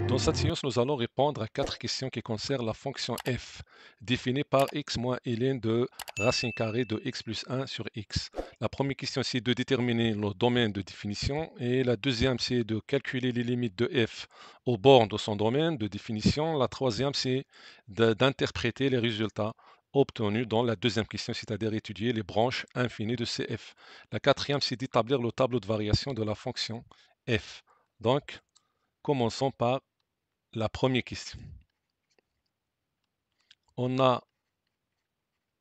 Dans cette séance, nous allons répondre à 4 questions qui concernent la fonction f, définie par x moins ln de racine carrée de x plus 1 sur x. La première question, c'est de déterminer le domaine de définition, et la deuxième, c'est de calculer les limites de f aux bornes de son domaine de définition. La troisième, c'est d'interpréter les résultats obtenus dans la deuxième question, c'est-à-dire étudier les branches infinies de CF. La quatrième, c'est d'établir le tableau de variation de la fonction f. Donc, commençons par la première question. On a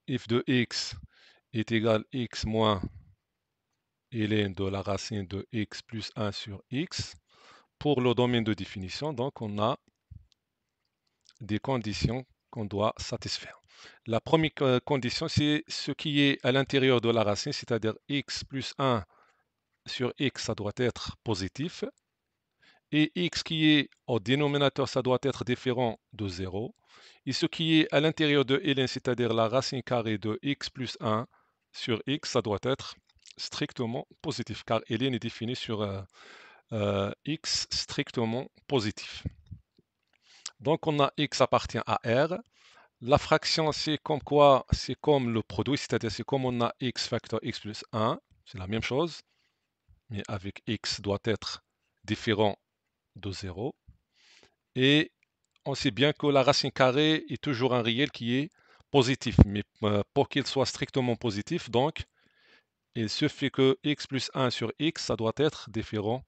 f de x est égal à x moins ln de la racine de x plus 1 sur x. Pour le domaine de définition, donc on a des conditions qu'on doit satisfaire. La première condition, c'est ce qui est à l'intérieur de la racine, c'est-à-dire x plus 1 sur x, ça doit être positif. Et x qui est au dénominateur, ça doit être différent de 0. Et ce qui est à l'intérieur de ln, c'est-à-dire la racine carrée de x plus 1 sur x, ça doit être strictement positif, car ln est défini sur x strictement positif. Donc on a x appartient à R. La fraction, c'est comme quoi? C'est comme le produit, c'est-à-dire c'est comme on a x facteur x plus 1, c'est la même chose, mais avec x doit être différent de 0. Et on sait bien que la racine carrée est toujours un réel qui est positif, mais pour qu'il soit strictement positif, donc, il suffit que x plus 1 sur x, ça doit être différent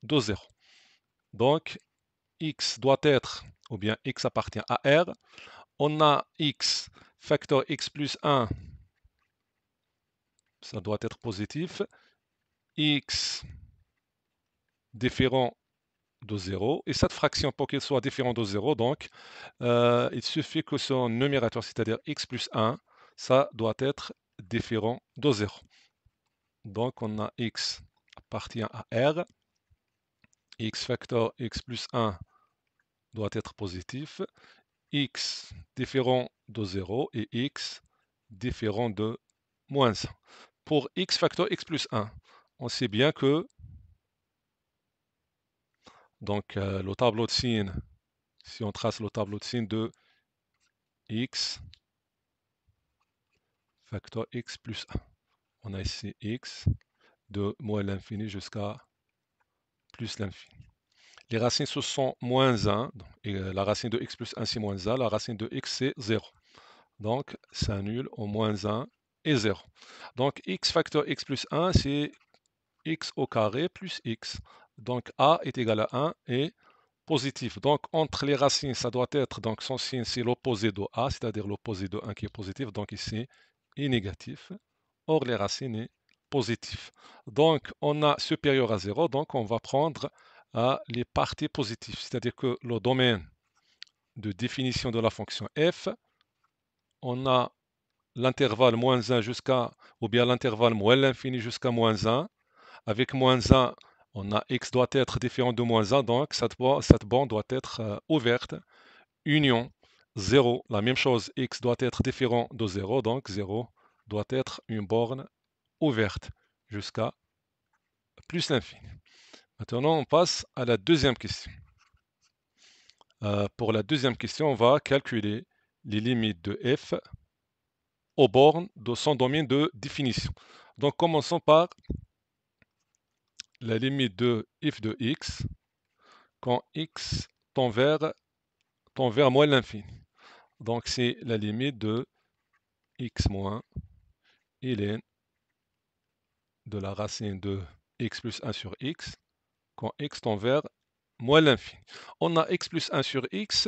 de 0. Donc, x doit être, ou bien x appartient à R. On a x facteur x plus 1, ça doit être positif. X différent de 0. Et cette fraction, pour qu'elle soit différente de 0, donc, il suffit que son numérateur, c'est-à-dire x plus 1, ça doit être différent de 0. Donc, on a x appartient à R. X facteur x plus 1 doit être positif. X différent de 0 et x différent de moins 1. Pour x facteur x plus 1, on sait bien que donc, le tableau de signes, si on trace le tableau de signes de x facteur x plus 1, on a ici x de moins l'infini jusqu'à plus l'infini. Les racines, ce sont moins 1, et la racine de x plus 1, c'est moins 1, la racine de x, c'est 0. Donc, ça annule au moins 1 et 0. Donc, x facteur x plus 1, c'est x au carré plus x. Donc, a est égal à 1 et positif. Donc, entre les racines, ça doit être, donc son signe, c'est l'opposé de a, c'est-à-dire l'opposé de 1 qui est positif. Donc, ici, est négatif. Or, les racines est positif. Donc, on a supérieur à 0, donc on va prendre les parties positives, c'est-à-dire que le domaine de définition de la fonction f, on a l'intervalle moins 1 jusqu'à, ou bien l'intervalle moins l'infini jusqu'à moins 1. Avec moins 1, on a x doit être différent de moins 1, donc cette borne doit être ouverte. Union 0, la même chose, x doit être différent de 0, donc 0 doit être une borne ouverte jusqu'à plus l'infini. Maintenant, on passe à la deuxième question. Pour la deuxième question, on va calculer les limites de f aux bornes de son domaine de définition. Donc, commençons par la limite de f de x quand x tend vers moins l'infini. Donc, c'est la limite de x moins ln de la racine de x plus 1 sur x quand x tend vers moins l'infini. On a x plus 1 sur x,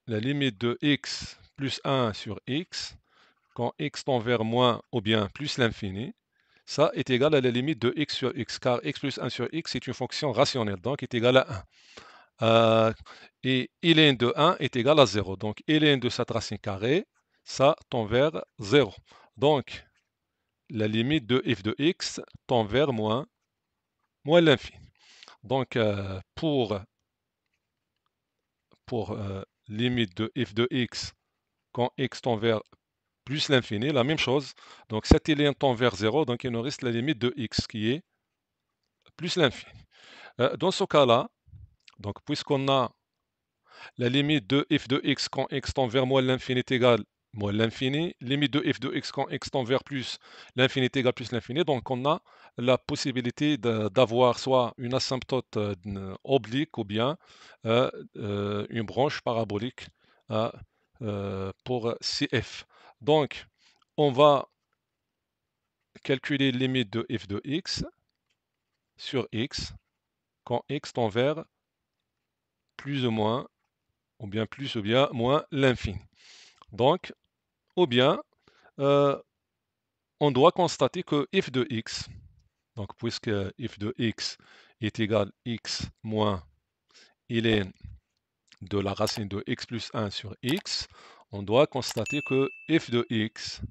la limite de x plus 1 sur x quand x tend vers moins ou bien plus l'infini, ça est égal à la limite de x sur x, car x plus 1 sur x est une fonction rationnelle, donc est égal à 1. Et ln de 1 est égal à 0. Donc ln de cette racine carrée, ça tend vers 0. Donc la limite de f de x tend vers moins l'infini. Donc pour limite de f de x quand x tend vers plus l'infini, la même chose. Donc cet ln tend vers 0, donc il nous reste la limite de x qui est plus l'infini. Dans ce cas-là, donc puisqu'on a la limite de f de x quand x tend vers moins l'infini est égal moins l'infini, limite de f de x quand x tend vers plus l'infini est égal plus l'infini, donc on a la possibilité d'avoir soit une asymptote oblique ou bien une branche parabolique pour CF. Donc, on va calculer limite de f de x sur x quand x tend vers plus ou bien plus ou bien moins l'infini. Donc, ou bien, on doit constater que f de x, donc puisque f de x est égal à x moins ln de la racine de x plus 1 sur x, on doit constater que f de x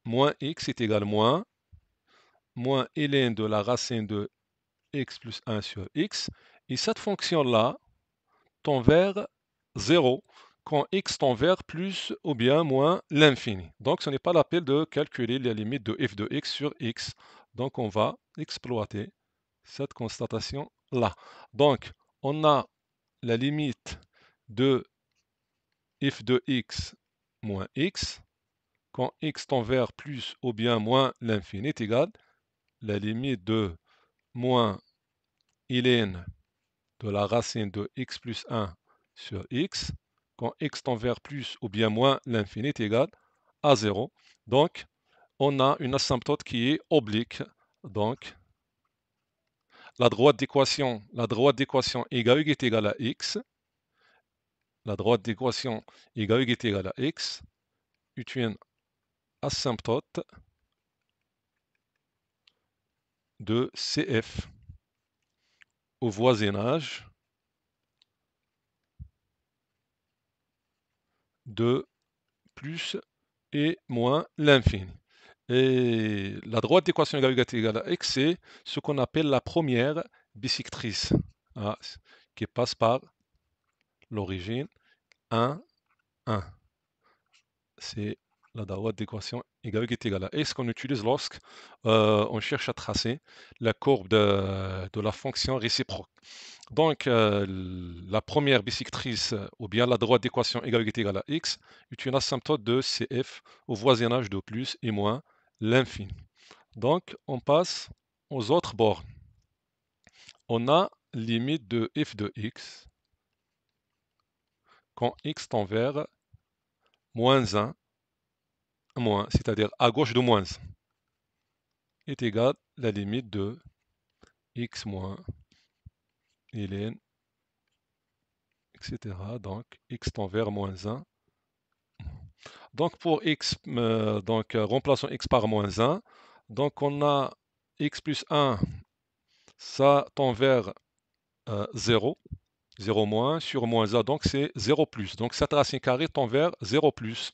moins x est égal à moins ln de la racine de x plus 1 sur x, et cette fonction-là tend vers 0 quand x tend vers plus ou bien moins l'infini. Donc ce n'est pas la peine de calculer la limite de f de x sur x. Donc on va exploiter cette constatation-là. Donc on a la limite de f de x moins x quand x tend vers plus ou bien moins l'infini est égal la limite de moins ln de la racine de x plus 1 sur x, quand x tend vers plus ou bien moins l'infini est égal à 0. Donc, on a une asymptote qui est oblique. Donc, la droite d'équation y est égale à x. La droite d'équation y est égale à x est une asymptote de CF au voisinage de plus et moins l'infini. Et la droite d'équation est égale à x, c'est ce qu'on appelle la première bissectrice, qui passe par l'origine 1, 1. C'est la droite d'équation y est égale à x qu'on utilise lorsque on cherche à tracer la courbe de la fonction réciproque. Donc, la première bissectrice, ou bien la droite d'équation y est égale à x, est une asymptote de CF au voisinage de plus et moins l'infini. Donc, on passe aux autres bornes. On a limite de f de x quand x tend vers moins 1, moins, c'est-à-dire à gauche de moins 1, est égal à la limite de x moins ln, etc. Donc, x tend vers moins 1. Donc, pour x, remplaçons x par moins 1. Donc, on a x plus 1, ça tend vers 0. 0 moins sur moins 1, donc c'est 0 plus. Donc cette racine carrée tend vers 0 plus.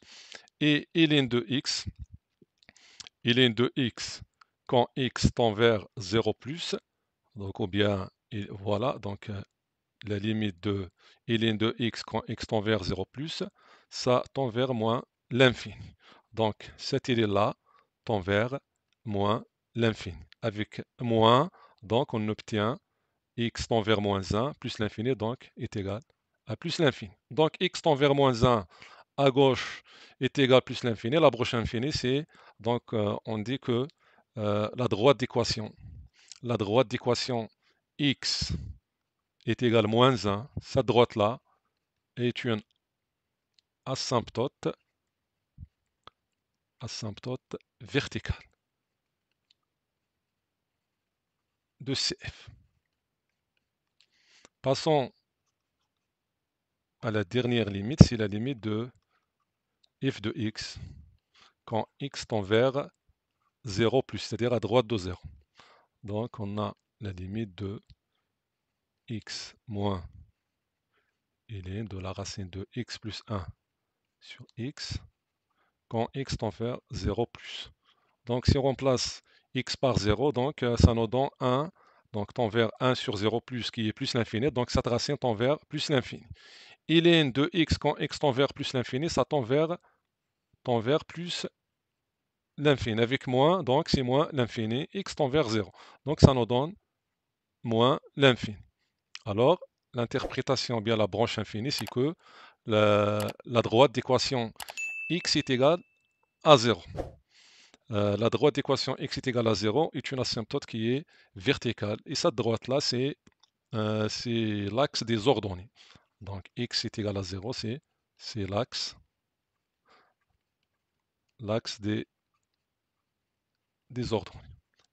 Et ln de x, quand x tend vers 0 plus, donc ou bien, voilà, donc la limite de ln de x quand x tend vers 0 plus, ça tend vers moins l'infini. Donc cette idée-là tend vers moins l'infini. Avec moins, donc on obtient x tend vers moins 1 plus l'infini, donc est égal à plus l'infini. Donc x tend vers moins 1 à gauche est égal à plus l'infini. La broche infinie, c'est donc on dit que la droite d'équation x est égale à moins 1. Cette droite-là est une asymptote verticale de CF. Passons à la dernière limite, c'est la limite de f de x quand x tend vers 0 plus, c'est-à-dire à droite de 0. Donc on a la limite de x moins ln de la racine de x plus 1 sur x quand x tend vers 0 plus. Donc si on remplace x par 0, donc ça nous donne 1, donc tend vers 1 sur 0 plus qui est plus l'infini, donc cette racine tend vers plus l'infini. Ln de x quand x tend vers plus l'infini, ça tend vers plus l'infini. Avec moins, donc c'est moins l'infini, x tend vers 0. Donc ça nous donne moins l'infini. Alors, l'interprétation, bien la branche infinie, c'est que la droite d'équation x est égale à 0. La droite d'équation x est égale à 0 est une asymptote qui est verticale. Et cette droite-là, c'est l'axe des ordonnées. Donc x est égal à 0, c'est l'axe des ordonnées.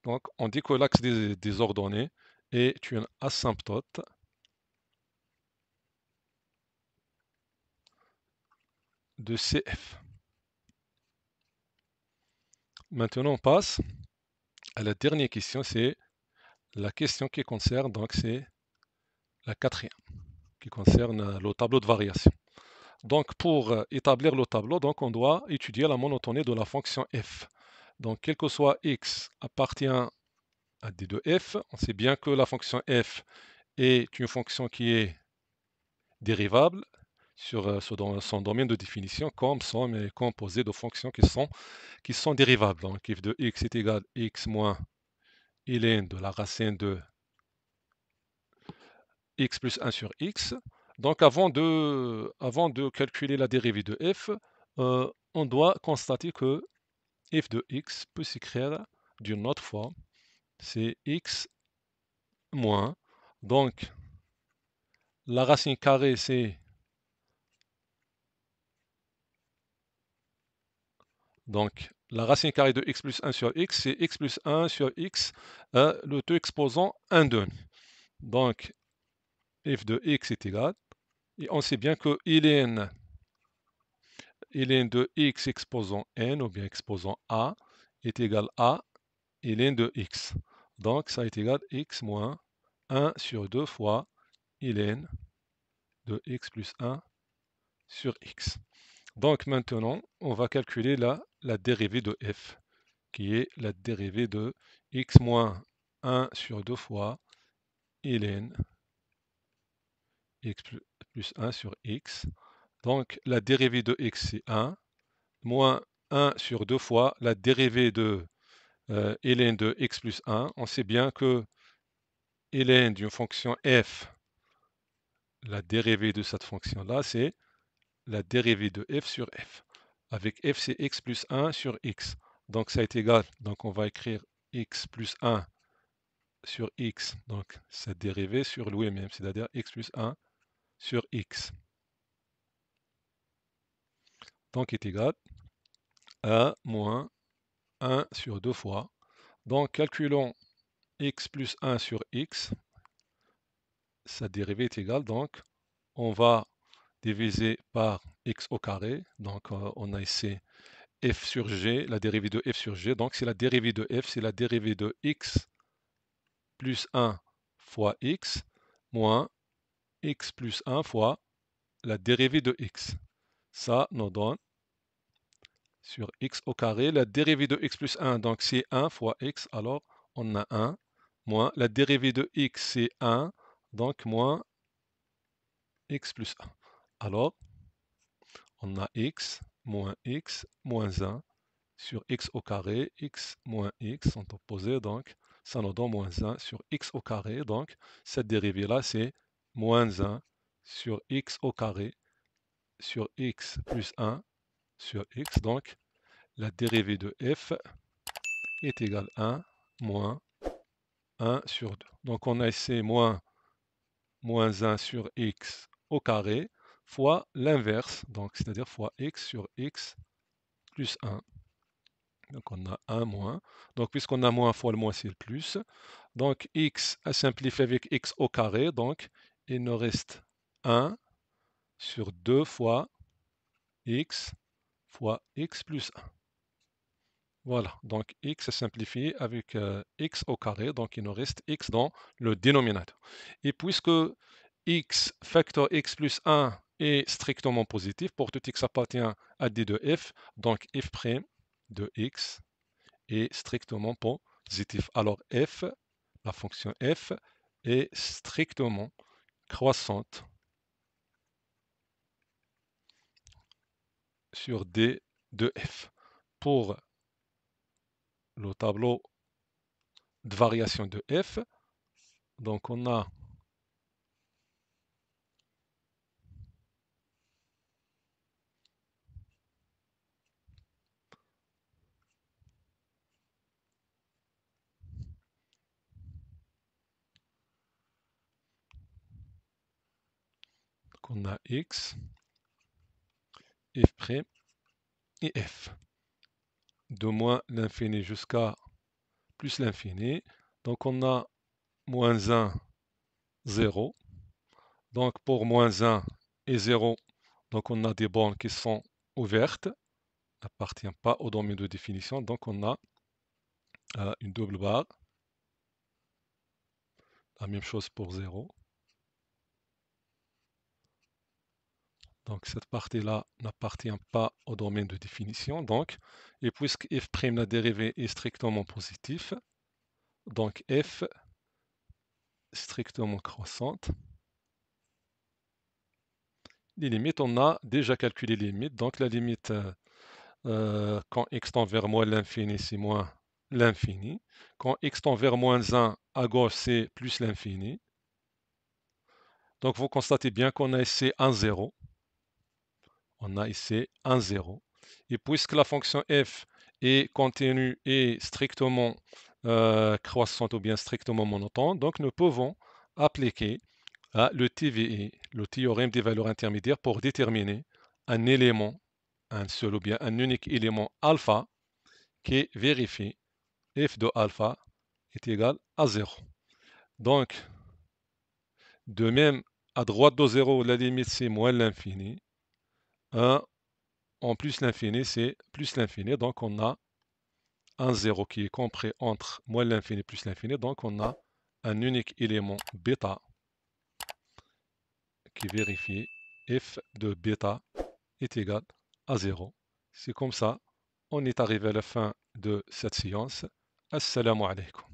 Donc on dit que l'axe des ordonnées est une asymptote de CF. Maintenant on passe à la dernière question, c'est la question qui concerne, donc c'est la quatrième, qui concerne le tableau de variation. Donc pour établir le tableau, donc on doit étudier la monotonie de la fonction f. Donc quel que soit x appartient à d de f, on sait bien que la fonction f est une fonction qui est dérivable sur son domaine de définition, comme somme est composée de fonctions qui sont dérivables. Donc f de x est égal à x moins ln de la racine de x plus 1 sur x. Donc avant de calculer la dérivée de f, on doit constater que f de x peut s'écrire d'une autre forme. C'est x moins. Donc la racine carrée, c'est donc la racine carrée de x plus 1 sur x, c'est x plus 1 sur x, le taux exposant 1 donne. Donc f de x est égal, et on sait bien que ln de x exposant n, ou bien exposant a, est égal à ln de x. Donc ça est égal à x moins 1 sur 2 fois ln de x plus 1 sur x. Donc maintenant, on va calculer la dérivée de f, qui est la dérivée de x moins 1 sur 2 fois ln x plus 1 sur x. Donc la dérivée de x, c'est 1, moins 1 sur 2 fois la dérivée de ln de x plus 1. On sait bien que ln d'une fonction f, la dérivée de cette fonction-là, c'est la dérivée de f sur f. Avec f, c'est x plus 1 sur x. Donc ça est égal, donc on va écrire x plus 1 sur x, donc cette dérivée sur lui-même, c'est-à-dire x plus 1 sur x. Donc est égal à moins 1 sur 2 fois. Donc calculons x plus 1 sur x, sa dérivée est égale, donc on va diviser par x au carré, donc on a ici f sur g, la dérivée de f sur g, donc c'est la dérivée de f, c'est la dérivée de x plus 1 fois x, moins x plus 1 fois la dérivée de x. Ça nous donne sur x au carré, la dérivée de x plus 1, donc c'est 1 fois x, alors on a 1, moins la dérivée de x, c'est 1, donc moins x plus 1. Alors, on a x moins 1 sur x au carré, x moins x sont opposés, donc ça nous donne moins 1 sur x au carré, donc cette dérivée-là, c'est moins 1 sur x au carré sur x plus 1 sur x, donc la dérivée de f est égale à 1 moins 1 sur 2. Donc on a ici moins 1 sur x au carré fois l'inverse, donc c'est-à-dire fois x sur x plus 1. Donc on a 1 moins. Donc puisqu'on a moins fois le moins, c'est le plus. Donc x a simplifié avec x au carré, donc il nous reste 1 sur 2 fois x plus 1. Voilà, donc x est simplifié avec x au carré, donc il nous reste x dans le dénominateur. Et puisque x facteur x plus 1 est strictement positif, pour tout x appartient à d de f, donc f' de x est strictement positif. Alors f, la fonction f, est strictement croissante sur d de f. Pour le tableau de variation de f, Donc on a x, f' et f. De moins l'infini jusqu'à plus l'infini. Donc on a moins 1, 0. Donc pour moins 1 et 0, donc on a des bornes qui sont ouvertes, n'appartiennent pas au domaine de définition. Donc on a une double barre. La même chose pour 0. Donc cette partie-là n'appartient pas au domaine de définition. Donc, et puisque f', la dérivée est strictement positive, donc f strictement croissante. Les limites, on a déjà calculé les limites. Donc la limite quand x tend vers moins l'infini, c'est moins l'infini. Quand x tend vers moins 1, à gauche, c'est plus l'infini. Donc vous constatez bien qu'on a ici un 0. On a ici un 0. Et puisque la fonction f est continue et strictement croissante ou bien strictement monotone, donc nous pouvons appliquer le TVE, le théorème des valeurs intermédiaires, pour déterminer un élément, un seul ou bien un unique élément alpha qui vérifie f de alpha est égal à 0. Donc, de même, à droite de 0, la limite c'est moins l'infini. 1 en plus l'infini, c'est plus l'infini. Donc, on a un 0 qui est compris entre moins l'infini plus l'infini. Donc, on a un unique élément bêta qui vérifie f de bêta est égal à 0. C'est comme ça, on est arrivé à la fin de cette séance. Assalamu alaikum.